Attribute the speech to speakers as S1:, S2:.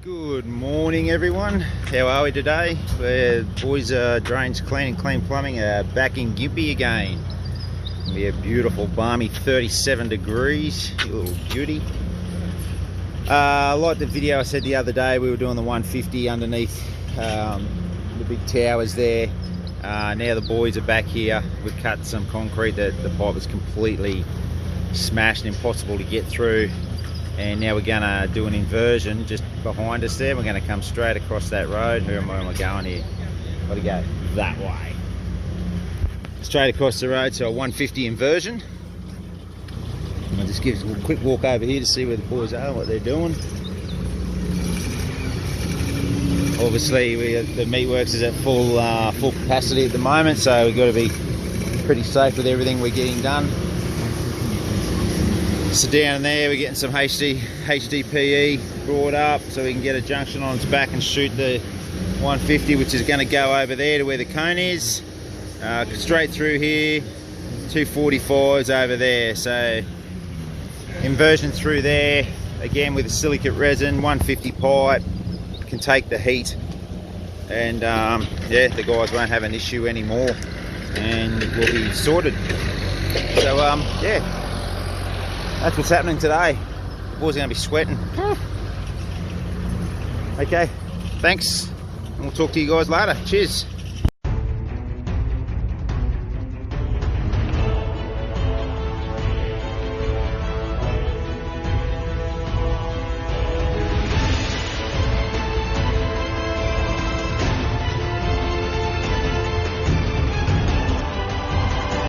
S1: Good morning, everyone. How are we today? We're boys, Drains, Clean and Clean Plumbing, back in Gympie again. We have beautiful, balmy 37 degrees. You little beauty. Like the video I said the other day, we were doing the 150 underneath the big towers there. Now the boys are back here. We've cut some concrete that the pipe was completely smashed and impossible to get through. And now we're going to do an inversion just behind us there. We're going to come straight across that road. Where am I going here? Got to go that way. Straight across the road, so a 150 inversion. I'll just give us a quick walk over here to see where the boys are, what they're doing. Obviously, the meatworks is at full capacity at the moment, so we've got to be pretty safe with everything we're getting done. So down there we're getting some HDPE brought up so we can get a junction on its back and shoot the 150, which is going to go over there to where the cone is. Straight through here, 245s over there. So inversion through there, again with a silicate resin, 150 pipe, can take the heat. And yeah, the guys won't have an issue anymore and we'll be sorted. So yeah. That's what's happening today. The boys are going to be sweating. Okay, thanks. And we'll talk to you guys later. Cheers.